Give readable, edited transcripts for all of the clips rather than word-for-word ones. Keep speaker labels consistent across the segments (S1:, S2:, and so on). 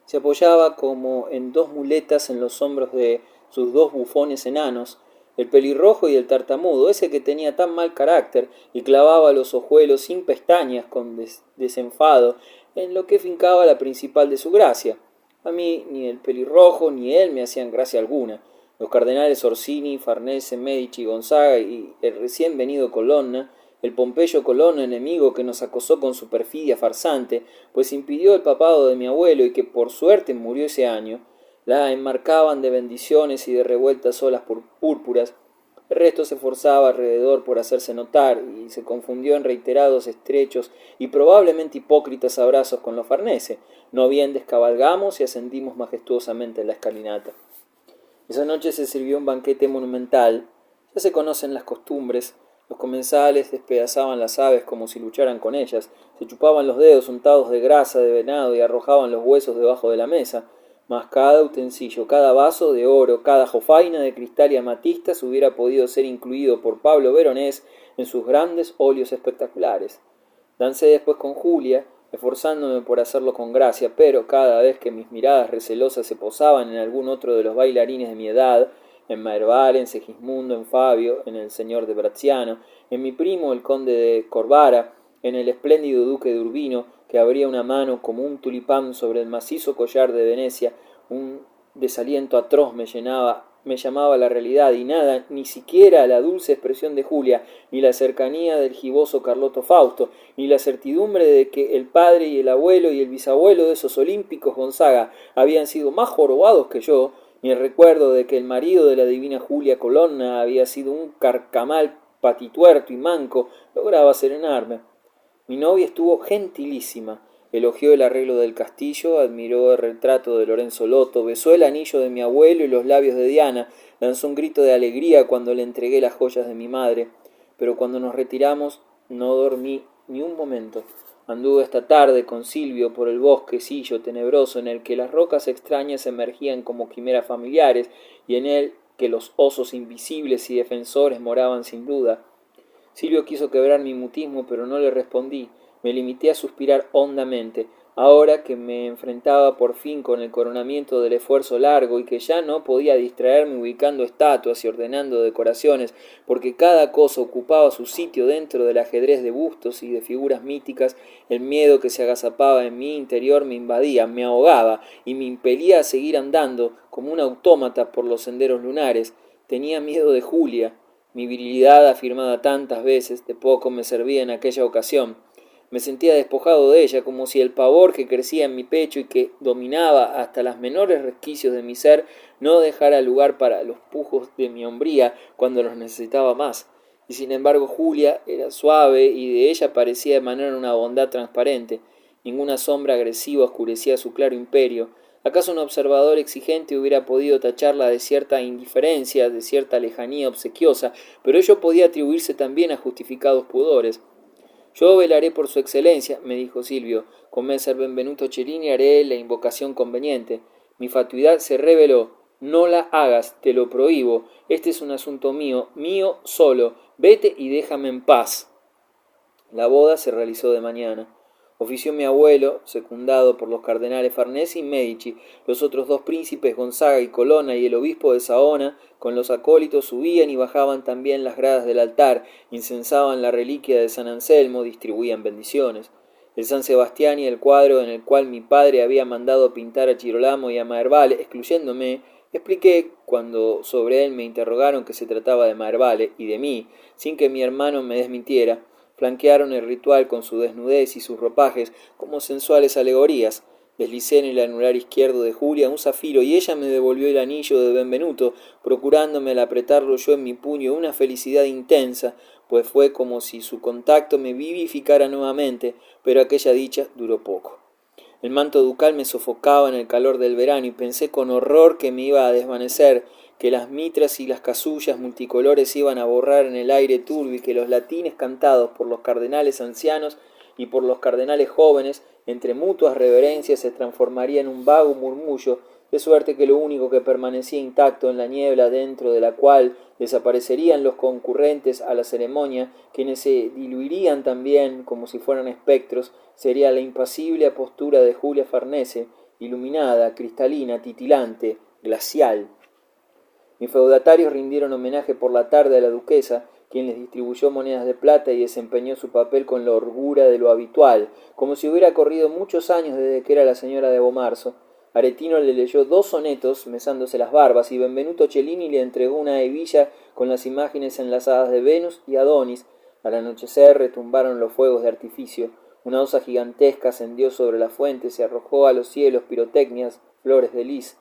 S1: Se apoyaba como en dos muletas en los hombros de sus dos bufones enanos, el pelirrojo y el tartamudo, ese que tenía tan mal carácter y clavaba los ojuelos sin pestañas con desenfado, en lo que fincaba la principal de su gracia. A mí ni el pelirrojo ni él me hacían gracia alguna. Los cardenales Orsini, Farnese, Medici, Gonzaga y el recién venido Colonna, el Pompeyo Colono enemigo que nos acosó con su perfidia farsante, pues impidió el papado de mi abuelo y que por suerte murió ese año, la enmarcaban de bendiciones y de revueltas olas púrpuras. El resto se forzaba alrededor por hacerse notar y se confundió en reiterados estrechos y probablemente hipócritas abrazos con los Farnese. No bien descabalgamos y ascendimos majestuosamente la escalinata. Esa noche se sirvió un banquete monumental. Ya se conocen las costumbres. Los comensales despedazaban las aves como si lucharan con ellas, se chupaban los dedos untados de grasa de venado y arrojaban los huesos debajo de la mesa. Mas cada utensilio, cada vaso de oro, cada jofaina de cristal y amatistas hubiera podido ser incluido por Pablo Veronés en sus grandes óleos espectaculares. Dancé después con Julia, esforzándome por hacerlo con gracia, pero cada vez que mis miradas recelosas se posaban en algún otro de los bailarines de mi edad, en Maerval, en Segismundo, en Fabio, en el señor de Bracciano, en mi primo el conde de Corvara, en el espléndido duque de Urbino, que abría una mano como un tulipán sobre el macizo collar de Venecia, un desaliento atroz me llamaba la realidad, y nada, ni siquiera la dulce expresión de Julia, ni la cercanía del giboso Carloto Fausto, ni la certidumbre de que el padre y el abuelo y el bisabuelo de esos olímpicos Gonzaga habían sido más jorobados que yo, ni el recuerdo de que el marido de la divina Julia Colonna había sido un carcamal patituerto y manco, lograba serenarme. Mi novia estuvo gentilísima, elogió el arreglo del castillo, admiró el retrato de Lorenzo Lotto, besó el anillo de mi abuelo y los labios de Diana, lanzó un grito de alegría cuando le entregué las joyas de mi madre, pero cuando nos retiramos no dormí ni un momento. Anduve esta tarde con Silvio por el bosquecillo tenebroso en el que las rocas extrañas emergían como quimeras familiares y en el que los osos invisibles y defensores moraban sin duda. Silvio quiso quebrar mi mutismo, pero no le respondí. Me limité a suspirar hondamente. Ahora que me enfrentaba por fin con el coronamiento del esfuerzo largo y que ya no podía distraerme ubicando estatuas y ordenando decoraciones, porque cada cosa ocupaba su sitio dentro del ajedrez de bustos y de figuras míticas, el miedo que se agazapaba en mi interior me invadía, me ahogaba y me impelía a seguir andando como un autómata por los senderos lunares. Tenía miedo de Julia. Mi virilidad, afirmada tantas veces, de poco me servía en aquella ocasión. Me sentía despojado de ella, como si el pavor que crecía en mi pecho y que dominaba hasta los menores resquicios de mi ser no dejara lugar para los pujos de mi hombría cuando los necesitaba más. Y sin embargo Julia era suave y de ella parecía emanar una bondad transparente. Ninguna sombra agresiva oscurecía su claro imperio. ¿Acaso un observador exigente hubiera podido tacharla de cierta indiferencia, de cierta lejanía obsequiosa, pero ello podía atribuirse también a justificados pudores? Yo velaré por su excelencia, me dijo Silvio, con Messer Benvenuto Cellini haré la invocación conveniente. Mi fatuidad se reveló. No la hagas, te lo prohíbo. Este es un asunto mío, mío solo. Vete y déjame en paz. La boda se realizó de mañana. Ofició mi abuelo, secundado por los cardenales Farnese y Medici, los otros dos príncipes Gonzaga y Colonna y el obispo de Saona, con los acólitos subían y bajaban también las gradas del altar, incensaban la reliquia de San Anselmo, distribuían bendiciones. El San Sebastián y el cuadro en el cual mi padre había mandado pintar a Girolamo y a Maervale, excluyéndome, expliqué, cuando sobre él me interrogaron que se trataba de Maervale y de mí, sin que mi hermano me desmintiera. Flanquearon el ritual con su desnudez y sus ropajes como sensuales alegorías. Deslicé en el anular izquierdo de Julia un zafiro y ella me devolvió el anillo de Benvenuto, procurándome al apretarlo yo en mi puño una felicidad intensa, pues fue como si su contacto me vivificara nuevamente, pero aquella dicha duró poco. El manto ducal me sofocaba en el calor del verano y pensé con horror que me iba a desvanecer, que las mitras y las casullas multicolores iban a borrar en el aire turbio y que los latines cantados por los cardenales ancianos y por los cardenales jóvenes, entre mutuas reverencias, se transformaría en un vago murmullo, de suerte que lo único que permanecía intacto en la niebla dentro de la cual desaparecerían los concurrentes a la ceremonia, quienes se diluirían también como si fueran espectros, sería la impasible apostura de Julia Farnese, iluminada, cristalina, titilante, glacial. Mis feudatarios rindieron homenaje por la tarde a la duquesa, quien les distribuyó monedas de plata y desempeñó su papel con la holgura de lo habitual, como si hubiera corrido muchos años desde que era la señora de Bomarzo. Aretino le leyó 2 sonetos, mesándose las barbas, y Benvenuto Cellini le entregó una hebilla con las imágenes enlazadas de Venus y Adonis. Al anochecer retumbaron los fuegos de artificio. Una osa gigantesca ascendió sobre las fuentes y arrojó a los cielos pirotecnias, flores de lis.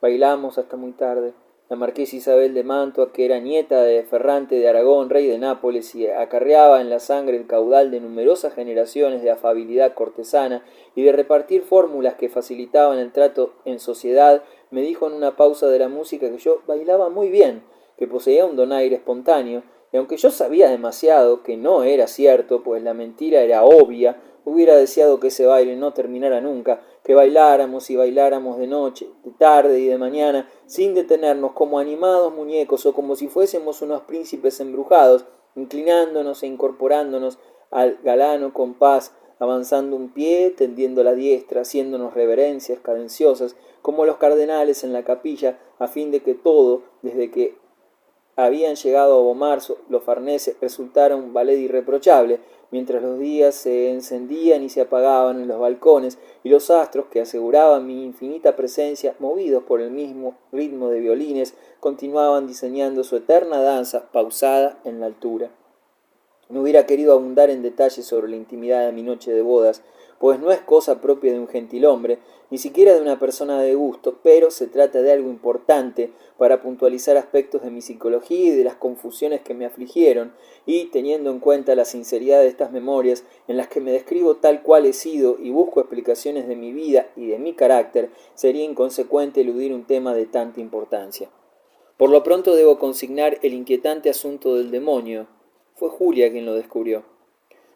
S1: Bailamos hasta muy tarde. La marquesa Isabel de Mantua, que era nieta de Ferrante de Aragón, rey de Nápoles, y acarreaba en la sangre el caudal de numerosas generaciones de afabilidad cortesana y de repartir fórmulas que facilitaban el trato en sociedad, me dijo en una pausa de la música que yo bailaba muy bien, que poseía un donaire espontáneo, y aunque yo sabía demasiado que no era cierto, pues la mentira era obvia, hubiera deseado que ese baile no terminara nunca, que bailáramos y bailáramos de noche, de tarde y de mañana, sin detenernos, como animados muñecos o como si fuésemos unos príncipes embrujados, inclinándonos e incorporándonos al galano compás, avanzando un pie, tendiendo la diestra, haciéndonos reverencias cadenciosas, como los cardenales en la capilla, a fin de que todo, desde que habían llegado a Bomarzo, los farneses, resultara un ballet irreprochable, mientras los días se encendían y se apagaban en los balcones, y los astros, que aseguraban mi infinita presencia, movidos por el mismo ritmo de violines, continuaban diseñando su eterna danza, pausada en la altura. No hubiera querido abundar en detalles sobre la intimidad de mi noche de bodas, pues no es cosa propia de un gentilhombre, ni siquiera de una persona de gusto, pero se trata de algo importante para puntualizar aspectos de mi psicología y de las confusiones que me afligieron, y teniendo en cuenta la sinceridad de estas memorias, en las que me describo tal cual he sido y busco explicaciones de mi vida y de mi carácter, sería inconsecuente eludir un tema de tanta importancia. Por lo pronto debo consignar el inquietante asunto del demonio. Fue Julia quien lo descubrió.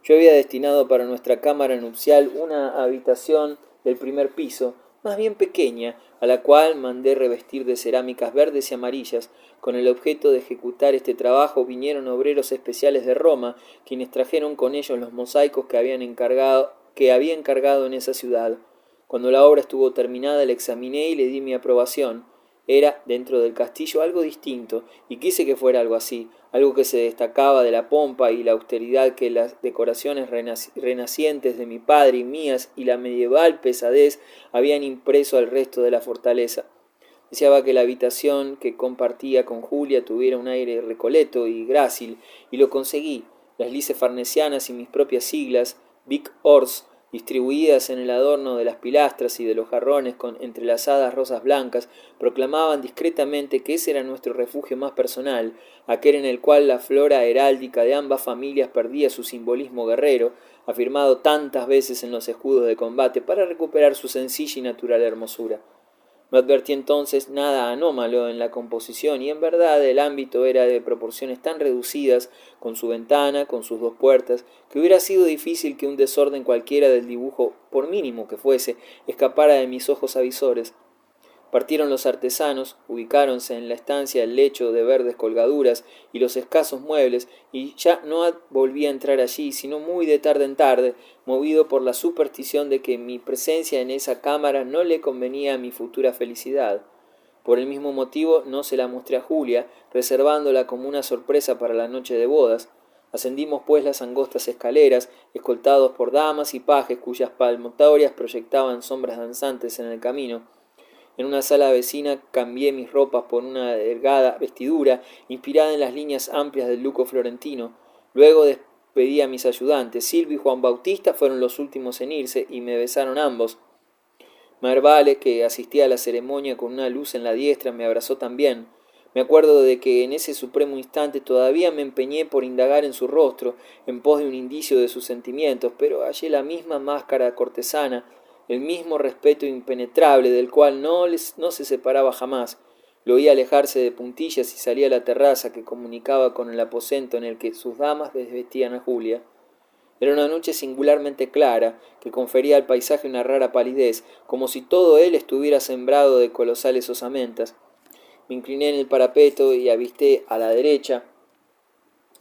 S1: Yo había destinado para nuestra cámara nupcial una habitación del primer piso, más bien pequeña, a la cual mandé revestir de cerámicas verdes y amarillas. Con el objeto de ejecutar este trabajo vinieron obreros especiales de Roma, quienes trajeron con ellos los mosaicos que había encargado en esa ciudad. Cuando la obra estuvo terminada, la examiné y le di mi aprobación. Era, dentro del castillo, algo distinto, y quise que fuera algo así, algo que se destacaba de la pompa y la austeridad que las decoraciones renacientes de mi padre y mías y la medieval pesadez habían impreso al resto de la fortaleza. Deseaba que la habitación que compartía con Julia tuviera un aire recoleto y grácil, y lo conseguí. Las lices farnesianas y mis propias siglas, Vic Ors, distribuidas en el adorno de las pilastras y de los jarrones con entrelazadas rosas blancas, proclamaban discretamente que ese era nuestro refugio más personal, aquel en el cual la flora heráldica de ambas familias perdía su simbolismo guerrero, afirmado tantas veces en los escudos de combate, para recuperar su sencilla y natural hermosura. No advertí entonces nada anómalo en la composición, y en verdad el ámbito era de proporciones tan reducidas, con su ventana, con sus 2 puertas, que hubiera sido difícil que un desorden cualquiera del dibujo, por mínimo que fuese, escapara de mis ojos avisores. Partieron los artesanos, ubicáronse en la estancia el lecho de verdes colgaduras y los escasos muebles, y ya no volví a entrar allí, sino muy de tarde en tarde, movido por la superstición de que mi presencia en esa cámara no le convenía a mi futura felicidad. Por el mismo motivo no se la mostré a Julia, reservándola como una sorpresa para la noche de bodas. Ascendimos pues las angostas escaleras, escoltados por damas y pajes cuyas palmatorias proyectaban sombras danzantes en el camino. En una sala vecina cambié mis ropas por una delgada vestidura inspirada en las líneas amplias del luco florentino. Luego despedí a mis ayudantes. Silvio y Juan Bautista fueron los últimos en irse y me besaron ambos. Marvale, que asistía a la ceremonia con una luz en la diestra, me abrazó también. Me acuerdo de que en ese supremo instante todavía me empeñé por indagar en su rostro, en pos de un indicio de sus sentimientos, pero hallé la misma máscara cortesana, el mismo respeto impenetrable del cual no se separaba jamás. Lo oí alejarse de puntillas y salí a la terraza que comunicaba con el aposento en el que sus damas desvestían a Julia. Era una noche singularmente clara, que confería al paisaje una rara palidez, como si todo él estuviera sembrado de colosales osamentas. Me incliné en el parapeto y avisté a la derecha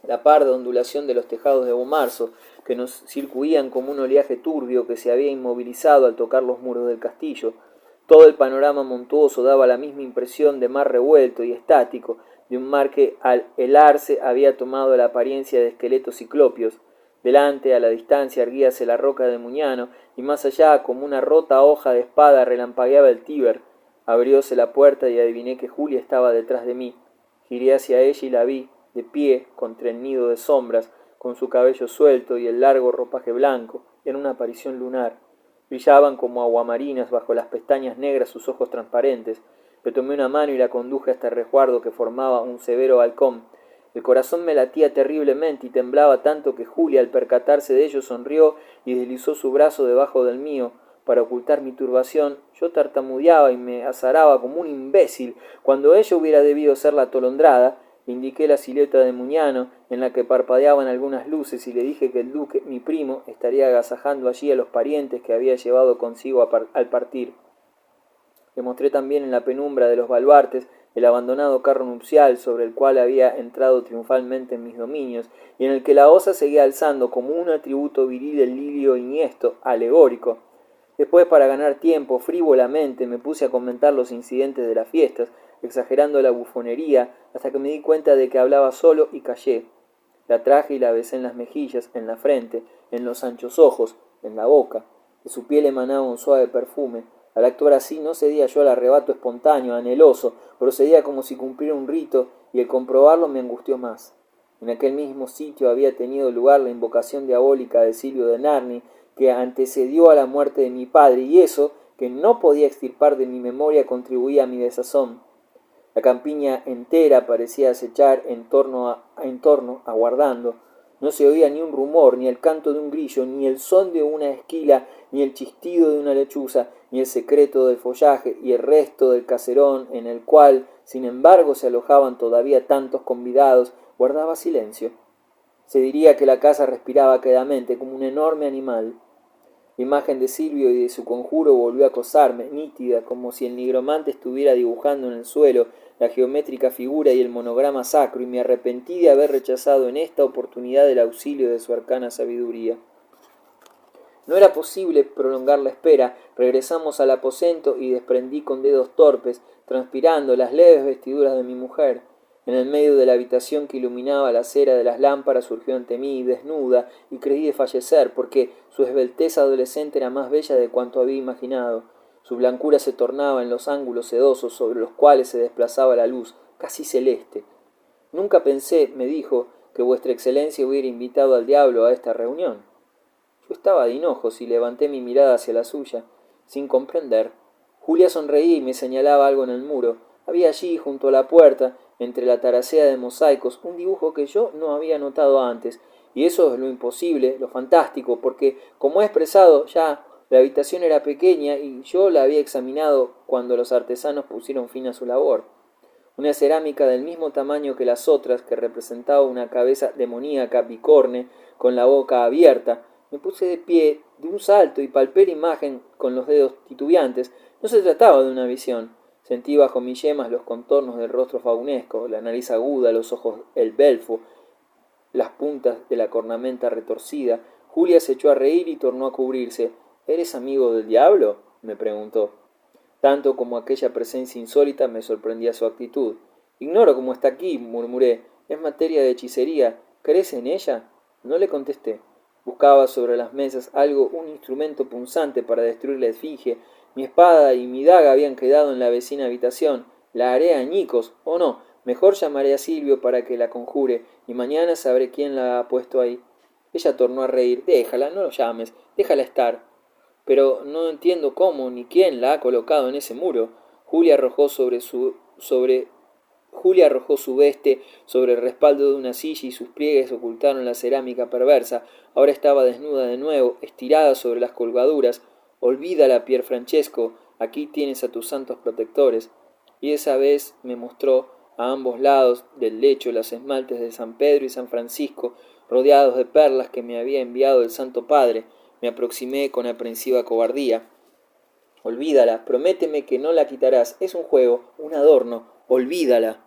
S1: la parda ondulación de los tejados de Bomarzo, que nos circuían como un oleaje turbio que se había inmovilizado al tocar los muros del castillo. Todo el panorama montuoso daba la misma impresión de mar revuelto y estático, de un mar que al helarse había tomado la apariencia de esqueletos ciclopios. Delante, a la distancia, erguíase la roca de Muñano, y más allá, como una rota hoja de espada, relampagueaba el Tíber. Abrióse la puerta y adiviné que Julia estaba detrás de mí. Giré hacia ella y la vi, de pie, contra el nido de sombras, con su cabello suelto y el largo ropaje blanco, en una aparición lunar. Brillaban como aguamarinas bajo las pestañas negras sus ojos transparentes. Le tomé una mano y la conduje hasta el resguardo que formaba un severo balcón. El corazón me latía terriblemente y temblaba tanto que Julia, al percatarse de ello, sonrió y deslizó su brazo debajo del mío. Para ocultar mi turbación, yo tartamudeaba y me azaraba como un imbécil. Cuando ella hubiera debido ser la atolondrada, le indiqué la silueta de Muñano, en la que parpadeaban algunas luces, y le dije que el duque, mi primo, estaría agasajando allí a los parientes que había llevado consigo al partir. Le mostré también en la penumbra de los baluartes el abandonado carro nupcial sobre el cual había entrado triunfalmente en mis dominios, y en el que la osa seguía alzando como un atributo viril el lirio iniesto, alegórico. Después, para ganar tiempo, frívolamente me puse a comentar los incidentes de las fiestas, exagerando la bufonería, hasta que me di cuenta de que hablaba solo y callé. La traje y la besé en las mejillas, en la frente, en los anchos ojos, en la boca. De su piel emanaba un suave perfume. Al actuar así no cedía yo al arrebato espontáneo, anheloso, procedía como si cumpliera un rito, y el comprobarlo me angustió más. En aquel mismo sitio había tenido lugar la invocación diabólica de Silvio de Narni, que antecedió a la muerte de mi padre, y eso, que no podía extirpar de mi memoria, contribuía a mi desazón. La campiña entera parecía acechar en torno, aguardando. No se oía ni un rumor, ni el canto de un grillo, ni el son de una esquila, ni el chistido de una lechuza, ni el secreto del follaje, y el resto del caserón, en el cual, sin embargo, se alojaban todavía tantos convidados, guardaba silencio. Se diría que la casa respiraba quedamente, como un enorme animal. La imagen de Silvio y de su conjuro volvió a acosarme, nítida, como si el nigromante estuviera dibujando en el suelo la geométrica figura y el monograma sacro, y me arrepentí de haber rechazado en esta oportunidad el auxilio de su arcana sabiduría. No era posible prolongar la espera. Regresamos al aposento y desprendí con dedos torpes, transpirando, las leves vestiduras de mi mujer. En el medio de la habitación que iluminaba la cera de las lámparas surgió ante mí, desnuda, y creí desfallecer, porque su esbeltez adolescente era más bella de cuanto había imaginado. Su blancura se tornaba en los ángulos sedosos sobre los cuales se desplazaba la luz, casi celeste. Nunca pensé, me dijo, que vuestra excelencia hubiera invitado al diablo a esta reunión. Yo estaba de hinojos y levanté mi mirada hacia la suya, sin comprender. Julia sonreía y me señalaba algo en el muro. Había allí, junto a la puerta, entre la taracea de mosaicos, un dibujo que yo no había notado antes, y eso es lo imposible, lo fantástico, porque, como he expresado ya, la habitación era pequeña y yo la había examinado cuando los artesanos pusieron fin a su labor. Una cerámica del mismo tamaño que las otras, que representaba una cabeza demoníaca bicorne, con la boca abierta. Me puse de pie de un salto y palpé la imagen con los dedos titubeantes. No se trataba de una visión. Sentí bajo mis yemas los contornos del rostro faunesco, la nariz aguda, los ojos el belfo, las puntas de la cornamenta retorcida. Julia se echó a reír y tornó a cubrirse. ¿Eres amigo del diablo?, me preguntó. Tanto como aquella presencia insólita me sorprendía su actitud. Ignoro cómo está aquí, murmuré. Es materia de hechicería. ¿Crees en ella? No le contesté. Buscaba sobre las mesas un instrumento punzante para destruir la esfinge. Mi espada y mi daga habían quedado en la vecina habitación. La haré añicos, o no. Mejor llamaré a Silvio para que la conjure, y mañana sabré quién la ha puesto ahí. Ella tornó a reír. Déjala, no lo llames. Déjala estar. Pero no entiendo cómo ni quién la ha colocado en ese muro. Julia arrojó su veste sobre el respaldo de una silla y sus pliegues ocultaron la cerámica perversa. Ahora estaba desnuda de nuevo, estirada sobre las colgaduras. Olvídala, Pierfrancesco, aquí tienes a tus santos protectores. Y esa vez me mostró a ambos lados del lecho los esmaltes de San Pedro y San Francisco, rodeados de perlas que me había enviado el Santo Padre. Me aproximé con aprensiva cobardía. Olvídala, prométeme que no la quitarás. Es un juego, un adorno. Olvídala.